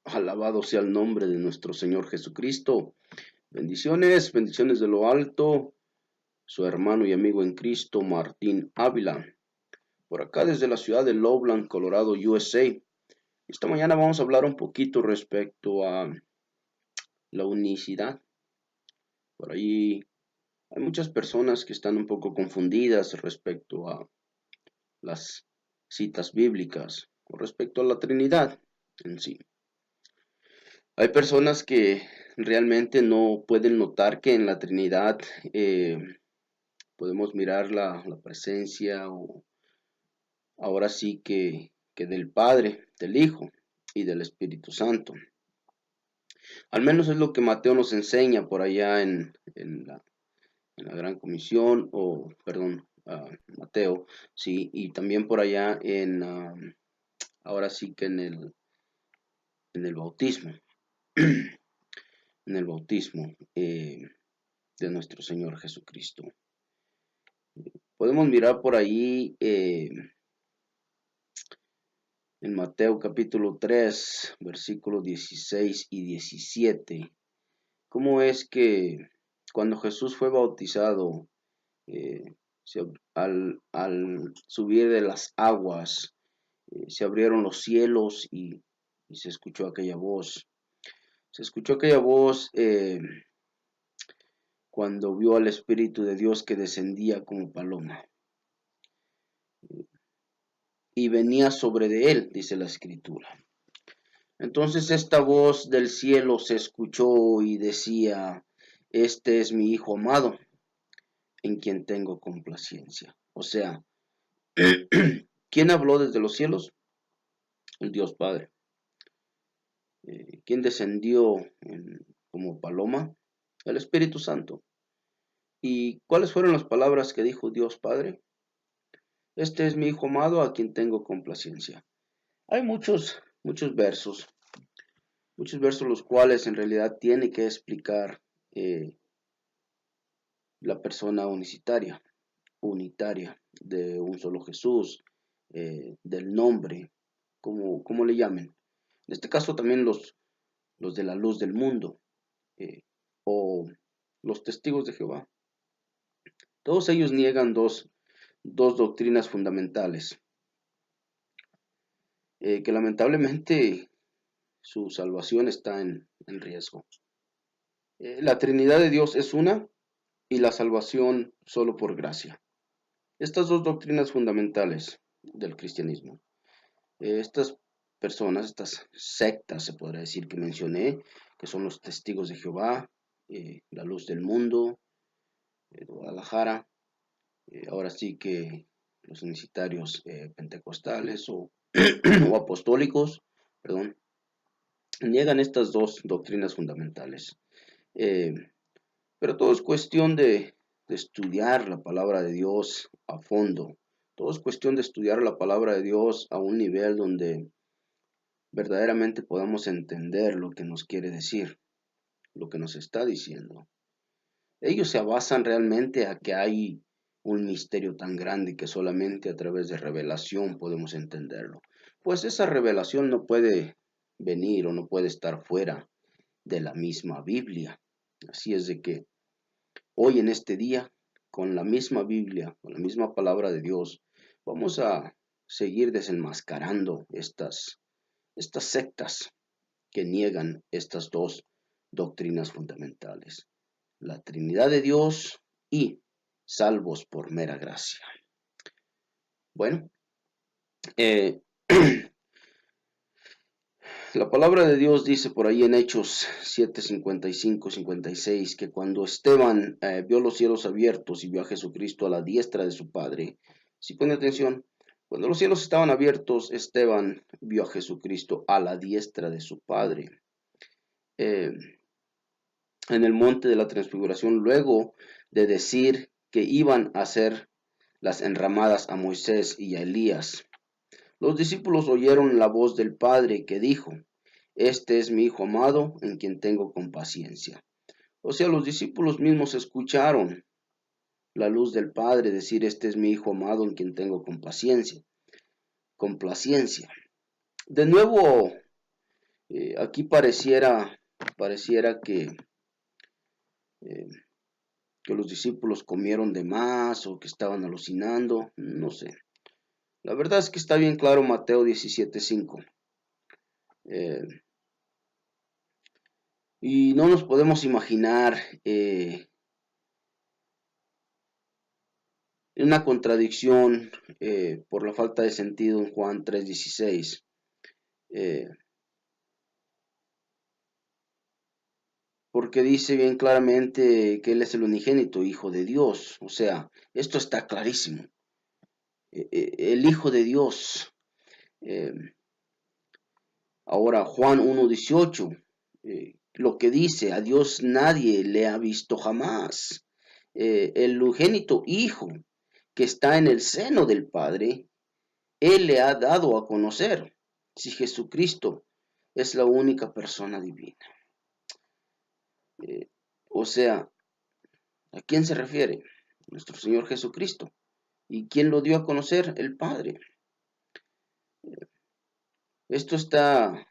Alabado sea el nombre de nuestro Señor Jesucristo. Bendiciones, bendiciones de lo alto. Su hermano y amigo en Cristo, Martín Ávila. Por acá desde la ciudad de Loveland, Colorado, USA. Esta mañana vamos a hablar un poquito respecto a la unicidad. Por ahí hay muchas personas que están un poco confundidas respecto a las citas bíblicas o respecto a la Trinidad en sí. Hay personas que realmente no pueden notar que en la Trinidad podemos mirar la presencia o ahora sí que del Padre, del Hijo y del Espíritu Santo. Al menos es lo que Mateo nos enseña por allá en la Gran Comisión, o perdón, Mateo, sí, y también por allá ahora sí que en el bautismo, en el bautismo de nuestro Señor Jesucristo. Podemos mirar por ahí en Mateo capítulo 3, versículos 16 y 17, cómo es que cuando Jesús fue bautizado, eh, al subir de las aguas, se abrieron los cielos y se escuchó aquella voz. Se escuchó aquella voz cuando vio al Espíritu de Dios que descendía como paloma y venía sobre de él, dice la Escritura. Entonces esta voz del cielo se escuchó y decía: este es mi Hijo amado, en quien tengo complacencia. O sea, ¿quién habló desde los cielos? El Dios Padre. ¿Quién descendió como paloma? El Espíritu Santo. ¿Y cuáles fueron las palabras que dijo Dios Padre? Este es mi Hijo amado, a quien tengo complacencia. Hay muchos versos los cuales en realidad tiene que explicar la persona unitaria de un solo Jesús, del nombre, como le llamen. En este caso también los de la luz del mundo, o los testigos de Jehová. Todos ellos niegan dos doctrinas fundamentales, que lamentablemente su salvación está en riesgo. La Trinidad de Dios es una y la salvación solo por gracia. Estas dos doctrinas fundamentales del cristianismo, estas personas, estas sectas se podría decir que mencioné, que son los testigos de Jehová, la luz del mundo, de Guadalajara, ahora sí que los unicitarios pentecostales o apostólicos, perdón, niegan estas dos doctrinas fundamentales. Eh, pero todo es cuestión de estudiar la palabra de Dios a fondo. Todo es cuestión de estudiar la palabra de Dios a un nivel donde verdaderamente podamos entender lo que nos quiere decir, lo que nos está diciendo. Ellos se basan realmente a que hay un misterio tan grande que solamente a través de revelación podemos entenderlo. Pues esa revelación no puede venir o no puede estar fuera de la misma Biblia. Así es de que hoy en este día, con la misma Biblia, con la misma palabra de Dios, vamos a seguir desenmascarando estas sectas que niegan estas dos doctrinas fundamentales: la Trinidad de Dios y salvos por mera gracia. Bueno, eh, la palabra de Dios dice por ahí en Hechos 7, 55, 56, que cuando Esteban vio los cielos abiertos y vio a Jesucristo a la diestra de su Padre, si pone atención, cuando los cielos estaban abiertos, Esteban vio a Jesucristo a la diestra de su Padre. Eh, en el monte de la transfiguración, luego de decir que iban a hacer las enramadas a Moisés y a Elías, los discípulos oyeron la voz del Padre que dijo: este es mi Hijo amado, en quien tengo compaciencia. O sea, los discípulos mismos escucharon la luz del Padre decir: este es mi Hijo amado, en quien tengo compaciencia. Complacencia. De nuevo, Aquí pareciera eh, que los discípulos comieron de más o que estaban alucinando, no sé. La verdad es que está bien claro Mateo 17:5. Eh, y no nos podemos imaginar una contradicción por la falta de sentido en Juan 3:16. Porque dice bien claramente que Él es el unigénito Hijo de Dios. O sea, esto está clarísimo. El Hijo de Dios. Eh, Ahora, Juan 1:18, lo que dice, a Dios nadie le ha visto jamás. El unigénito Hijo que está en el seno del Padre, Él le ha dado a conocer. Si Jesucristo es la única persona divina. Eh, o sea, ¿a quién se refiere? Nuestro Señor Jesucristo. ¿Y quién lo dio a conocer? El Padre. Esto está,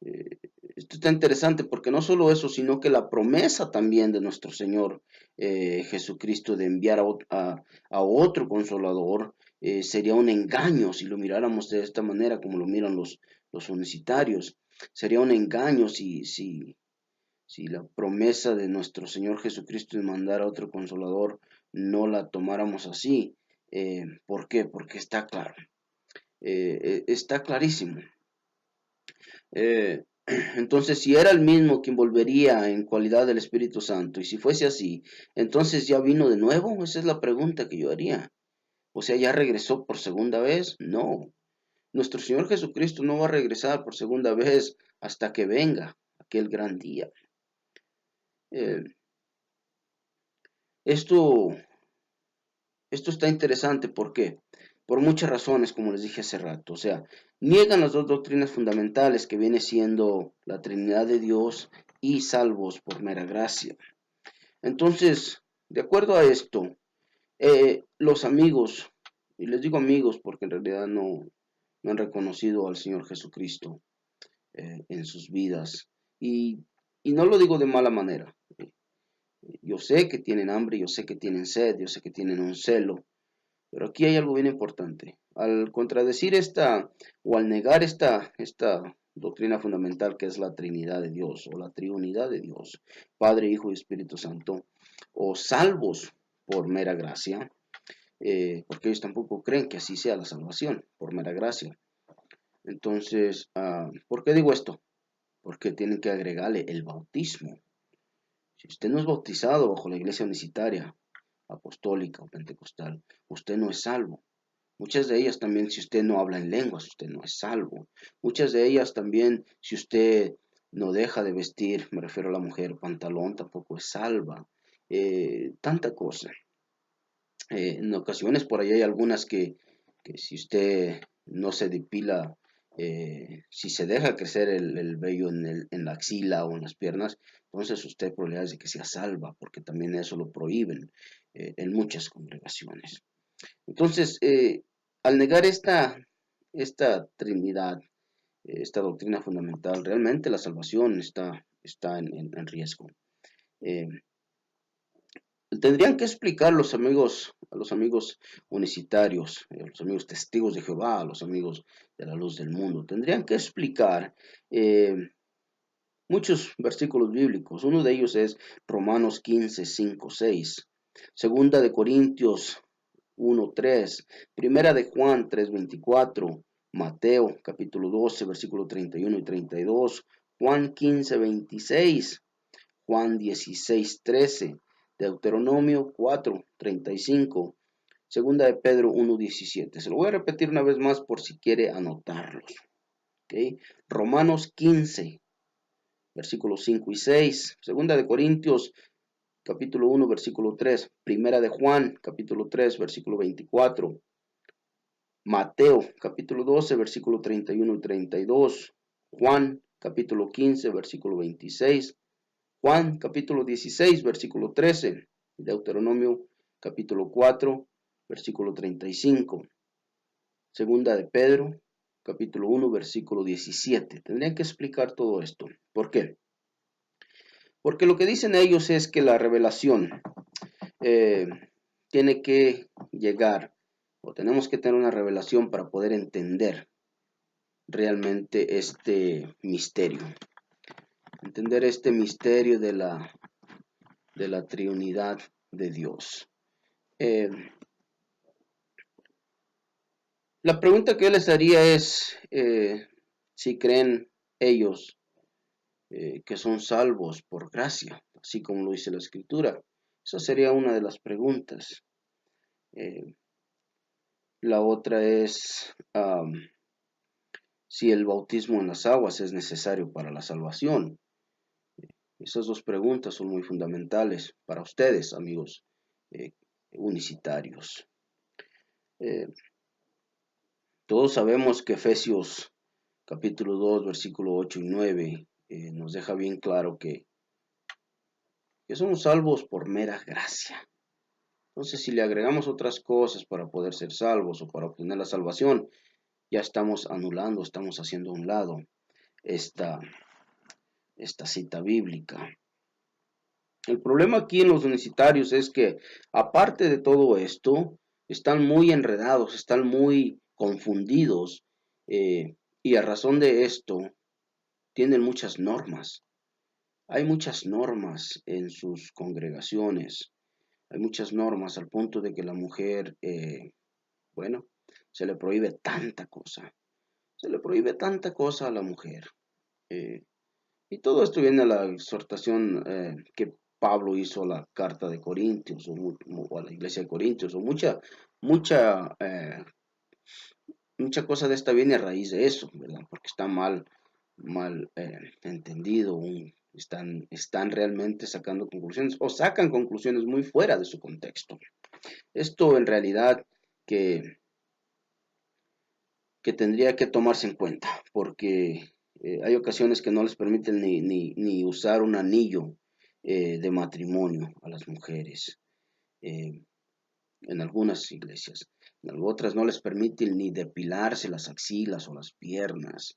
eh, esto está interesante porque no solo eso, sino que la promesa también de nuestro Señor Jesucristo de enviar a otro consolador sería un engaño si lo miráramos de esta manera como lo miran los unicitarios. Sería un engaño si la promesa de nuestro Señor Jesucristo de mandar a otro consolador no la tomáramos así. ¿Por qué? Porque está claro. Está clarísimo. Entonces, si era el mismo quien volvería en cualidad del Espíritu Santo, y si fuese así, entonces ya vino de nuevo, esa es la pregunta que yo haría. O sea, ¿ya regresó por segunda vez? No. Nuestro Señor Jesucristo no va a regresar por segunda vez hasta que venga aquel gran día. Eh, esto, esto está interesante, ¿por qué? Por muchas razones, como les dije hace rato. O sea, niegan las dos doctrinas fundamentales que viene siendo la Trinidad de Dios y salvos por mera gracia. Entonces, de acuerdo a esto, los amigos, y les digo amigos porque en realidad no han reconocido al Señor Jesucristo en sus vidas, y no lo digo de mala manera. Yo sé que tienen hambre, yo sé que tienen sed, yo sé que tienen un celo, pero aquí hay algo bien importante. Al contradecir o al negar esta doctrina fundamental que es la Trinidad de Dios o la Triunidad de Dios, Padre, Hijo y Espíritu Santo, o salvos por mera gracia, porque ellos tampoco creen que así sea la salvación, por mera gracia. Entonces, ¿por qué digo esto? Porque tienen que agregarle el bautismo. Si usted no es bautizado bajo la iglesia unicitaria, apostólica o pentecostal, usted no es salvo. Muchas de ellas también, si usted no habla en lenguas, usted no es salvo. Muchas de ellas también, si usted no deja de vestir, me refiero a la mujer, pantalón, tampoco es salva. Tanta cosa. En ocasiones por ahí hay algunas que si usted no se depila, si se deja crecer el vello en la axila o en las piernas, entonces usted hay probabilidades de que sea salva, porque también eso lo prohíben en muchas congregaciones. Entonces, al negar esta Trinidad, esta doctrina fundamental, realmente la salvación está en riesgo. Eh, Tendrían que explicar a los amigos unicitarios, a los amigos testigos de Jehová, a los amigos de la luz del mundo, tendrían que explicar muchos versículos bíblicos. Uno de ellos es Romanos 15, 5, 6, Segunda de Corintios 1, 3, Primera de Juan 3, 24, Mateo capítulo 12, versículo 31 y 32, Juan 15, 26, Juan 16, 13, Deuteronomio 4, 35, Segunda de Pedro 1, 17. Se lo voy a repetir una vez más por si quiere anotarlos. ¿Okay? Romanos 15, versículos 5 y 6. Segunda de Corintios capítulo 1, versículo 3. Primera de Juan capítulo 3, versículo 24. Mateo capítulo 12, versículo 31 y 32. Juan capítulo 15, versículo 26. Juan capítulo 16, versículo 13, Deuteronomio capítulo 4, versículo 35, Segunda de Pedro capítulo 1, versículo 17. Tendrían que explicar todo esto. ¿Por qué? Porque lo que dicen ellos es que la revelación tiene que llegar, o tenemos que tener una revelación para poder entender realmente este misterio. Entender este misterio de la triunidad de Dios. La pregunta que yo les haría es si creen ellos que son salvos por gracia, así como lo dice la Escritura. Esa sería una de las preguntas. La otra es si el bautismo en las aguas es necesario para la salvación. Esas dos preguntas son muy fundamentales para ustedes, amigos unicitarios. Todos sabemos que Efesios capítulo 2, versículo 8 y 9 nos deja bien claro que somos salvos por mera gracia. Entonces, si le agregamos otras cosas para poder ser salvos o para obtener la salvación, ya estamos anulando, estamos haciendo a un lado esta cita bíblica. El problema aquí en los unicitarios es que, aparte de todo esto, están muy enredados, están muy confundidos, y a razón de esto, tienen muchas normas. Hay muchas normas en sus congregaciones, hay muchas normas al punto de que la mujer, se le prohíbe tanta cosa, a la mujer. Y todo esto viene a la exhortación que Pablo hizo a la carta de Corintios o a la iglesia de Corintios, o mucha, mucha cosa de esta viene a raíz de eso, ¿verdad? Porque está mal entendido, están realmente sacando conclusiones o sacan conclusiones muy fuera de su contexto. Esto en realidad que tendría que tomarse en cuenta, porque hay ocasiones que no les permiten ni usar un anillo de matrimonio a las mujeres, en algunas iglesias. En otras no les permiten ni depilarse las axilas o las piernas.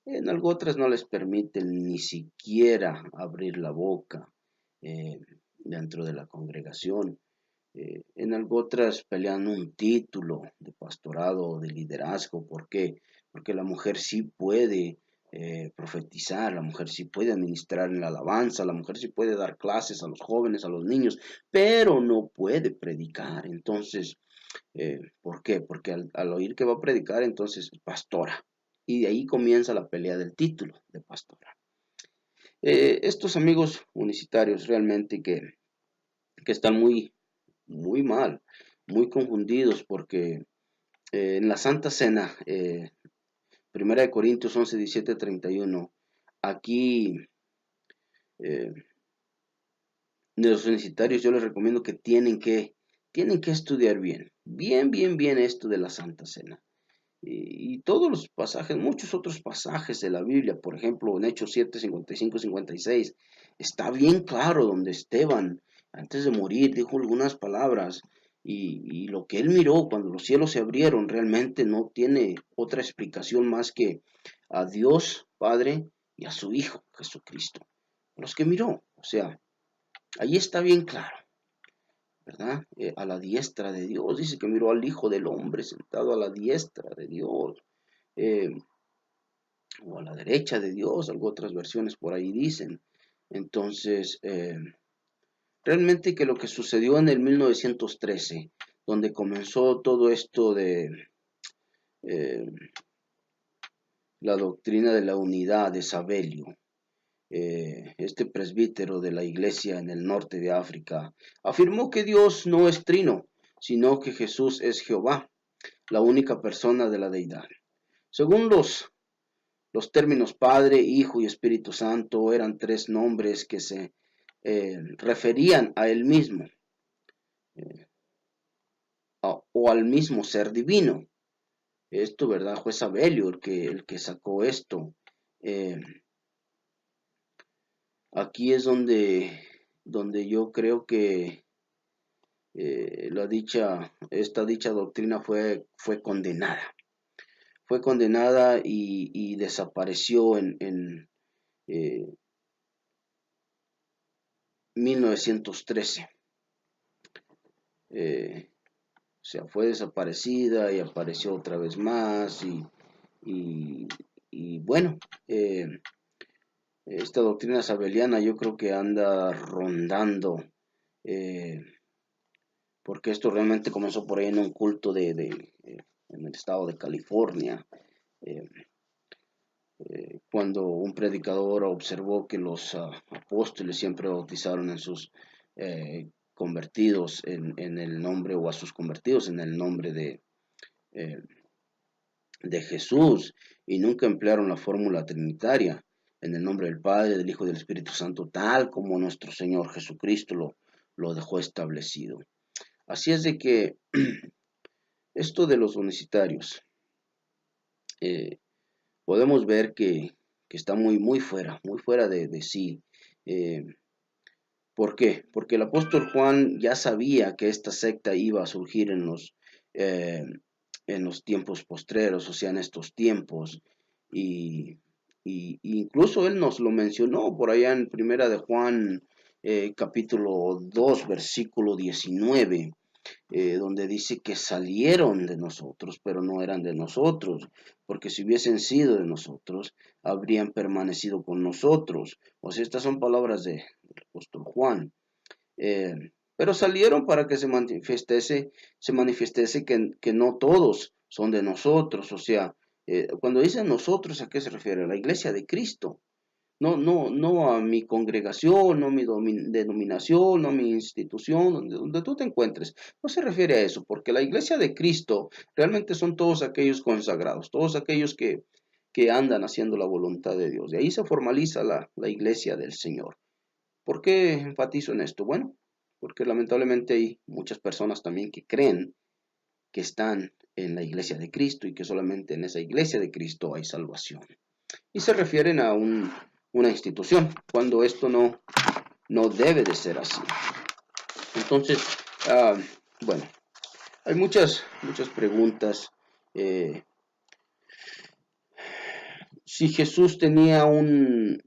En otras no les permiten ni siquiera abrir la boca dentro de la congregación. En algo otras pelean un título de pastorado o de liderazgo. ¿Por qué? Porque la mujer sí puede profetizar, la mujer sí puede administrar en la alabanza, la mujer sí puede dar clases a los jóvenes, a los niños, pero no puede predicar. Entonces, ¿por qué? Porque al oír que va a predicar, entonces pastora. Y de ahí comienza la pelea del título de pastora. Estos amigos unicitarios realmente que están muy mal, muy confundidos, porque en la Santa Cena, 1 Corintios 11, 17, 31, aquí de los unicitarios yo les recomiendo que tienen que estudiar bien esto de la Santa Cena. Y todos los pasajes, muchos otros pasajes de la Biblia, por ejemplo, en Hechos 7, 55, 56, está bien claro donde Esteban, antes de morir, dijo algunas palabras, y lo que él miró cuando los cielos se abrieron realmente no tiene otra explicación más que a Dios Padre y a su Hijo Jesucristo. Los que miró, o sea, ahí está bien claro. ¿Verdad? A la diestra de Dios. Dice que miró al Hijo del Hombre sentado a la diestra de Dios, eh, o a la derecha de Dios, algo otras versiones por ahí dicen. Entonces, realmente que lo que sucedió en el 1913, donde comenzó todo esto de eh, la doctrina de la unidad de Sabelio, este presbítero de la iglesia en el norte de África, afirmó que Dios no es trino, sino que Jesús es Jehová, la única persona de la deidad. Según los términos Padre, Hijo y Espíritu Santo eran tres nombres que se referían a él mismo, o al mismo ser divino. Esto, ¿verdad? Fue Sabelio el que sacó esto. Aquí es donde yo creo que esta dicha doctrina fue condenada. fue condenada y desapareció en 1913. O sea, fue desaparecida y apareció otra vez más y, y bueno, esta doctrina sabeliana yo creo que anda rondando, eh, porque esto realmente comenzó por ahí en un culto en el estado de California, eh, cuando un predicador observó que los apóstoles siempre bautizaron en sus convertidos en el nombre, o a sus convertidos en el nombre eh, de Jesús, y nunca emplearon la fórmula trinitaria en el nombre del Padre, del Hijo y del Espíritu Santo, tal como nuestro Señor Jesucristo lo dejó establecido. Así es de que esto de los unicitarios, eh, podemos ver que está muy fuera de sí. Eh, ¿Por qué? Porque el apóstol Juan ya sabía que esta secta iba a surgir eh, en los tiempos postreros, o sea, en estos tiempos, y, y incluso él nos lo mencionó por allá en Primera de Juan, capítulo 2, versículo 19, donde dice que salieron de nosotros, pero no eran de nosotros, porque si hubiesen sido de nosotros, habrían permanecido con nosotros. O sea, estas son palabras del apóstol Juan. Pero salieron para que se manifestase que no todos son de nosotros. O sea, cuando dicen nosotros, ¿a qué se refiere? A la iglesia de Cristo. No a mi congregación, no a mi denominación, no a mi institución, donde tú te encuentres. No se refiere a eso, porque la iglesia de Cristo realmente son todos aquellos consagrados, todos aquellos que andan haciendo la voluntad de Dios. De ahí se formaliza la iglesia del Señor. ¿Por qué enfatizo en esto? Bueno, porque lamentablemente hay muchas personas también que creen que están en la iglesia de Cristo y que solamente en esa iglesia de Cristo hay salvación. Y se refieren a una institución, cuando esto no debe de ser así. Entonces, bueno, hay muchas preguntas. Si Jesús tenía un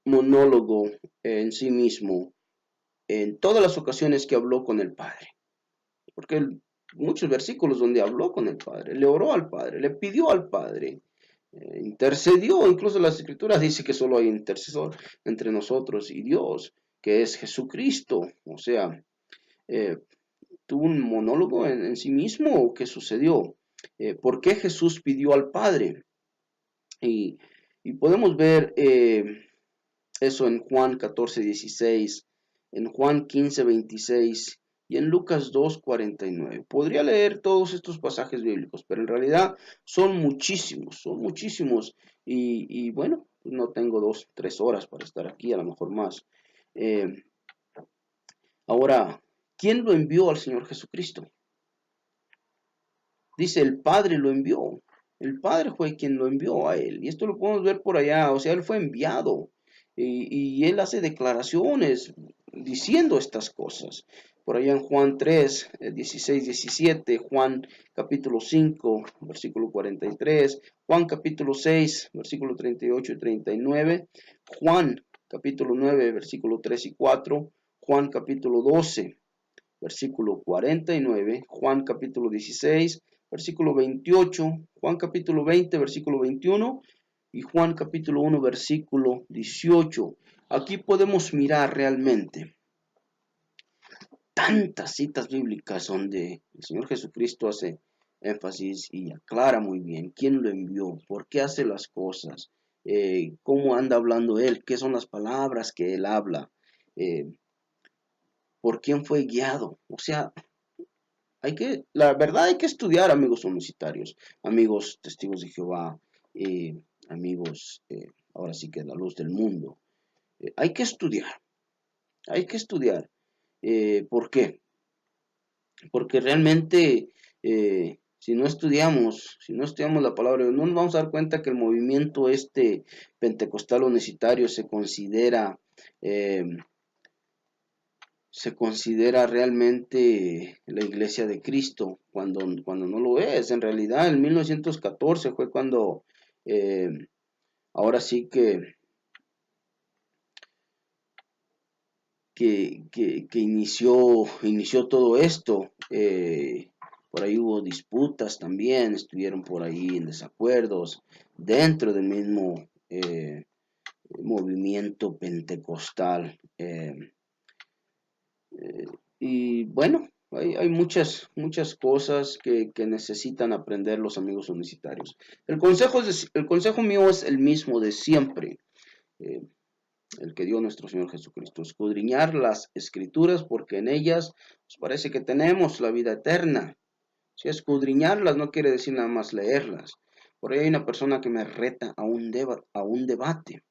monólogo en sí mismo en todas las ocasiones que habló con el Padre, porque muchos versículos donde habló con el Padre, le oró al Padre, le pidió al Padre, intercedió, incluso las Escrituras dice que solo hay intercesor entre nosotros y Dios, que es Jesucristo. O sea, eh, tuvo un monólogo en sí mismo. ¿Qué sucedió? ¿Por qué Jesús pidió al Padre? Y, y podemos ver eso en Juan 14:16, en Juan 15:26 y en Lucas 2:49. Podría leer todos estos pasajes bíblicos, pero en realidad son muchísimos. Y bueno, no tengo 2, 3 horas para estar aquí, a lo mejor más. Eh, Ahora, ¿quién lo envió al Señor Jesucristo? Dice, el Padre lo envió. El Padre fue quien lo envió a él. Y esto lo podemos ver por allá. O sea, él fue enviado. Y él hace declaraciones diciendo estas cosas. Por allá en Juan 3, 16, 17, Juan capítulo 5, versículo 43, Juan capítulo 6, versículo 38 y 39, Juan capítulo 9, versículo 3 y 4, Juan capítulo 12, versículo 49, Juan capítulo 16, versículo 28, Juan capítulo 20, versículo 21 y Juan capítulo 1, versículo 18. Aquí podemos mirar realmente tantas citas bíblicas donde el Señor Jesucristo hace énfasis y aclara muy bien quién lo envió, por qué hace las cosas, cómo anda hablando Él, qué son las palabras que Él habla, por quién fue guiado. O sea, la verdad hay que estudiar, amigos universitarios, amigos testigos de Jehová, amigos, ahora sí que la luz del mundo. Hay que estudiar, hay que estudiar. ¿Por qué? Porque realmente, si no estudiamos la palabra, no nos vamos a dar cuenta que el movimiento pentecostal unicitario se considera se considera realmente la Iglesia de Cristo, cuando no lo es. En realidad, en 1914 fue cuando, eh, ahora sí que inició todo esto. Por ahí hubo disputas también, estuvieron por ahí en desacuerdos dentro del mismo movimiento pentecostal. Y bueno, hay muchas cosas que necesitan aprender los amigos universitarios. El consejo mío es el mismo de siempre. eh, el que dio nuestro Señor Jesucristo, escudriñar las escrituras porque en ellas nos parece que tenemos la vida eterna. Si escudriñarlas no quiere decir nada más leerlas. Por ahí hay una persona que me reta a un debate,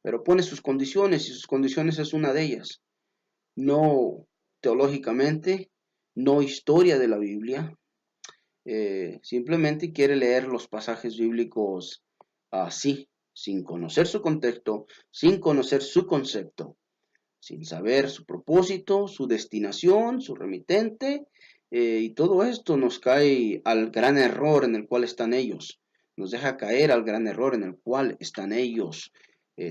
pero pone sus condiciones y sus condiciones es una de ellas. No teológicamente, no historia de la Biblia, simplemente quiere leer los pasajes bíblicos así, sin conocer su contexto, sin conocer su concepto, sin saber su propósito, su destinación, su remitente, y todo esto nos cae al gran error en el cual están ellos, nos deja caer al gran error en el cual están ellos,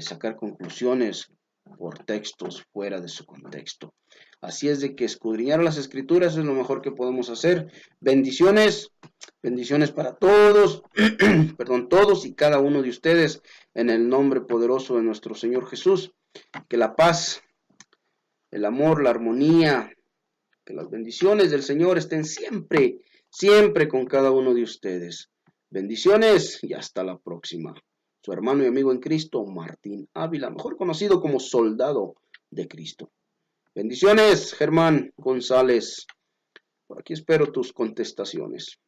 sacar conclusiones por textos fuera de su contexto. Así es de que escudriñar las escrituras es lo mejor que podemos hacer. Bendiciones, bendiciones para todos, perdón, todos y cada uno de ustedes en el nombre poderoso de nuestro Señor Jesús. Que la paz, el amor, la armonía, que las bendiciones del Señor estén siempre, siempre con cada uno de ustedes. Bendiciones y hasta la próxima. Su hermano y amigo en Cristo, Martín Ávila, mejor conocido como Soldado de Cristo. Bendiciones, Germán González. Por aquí espero tus contestaciones.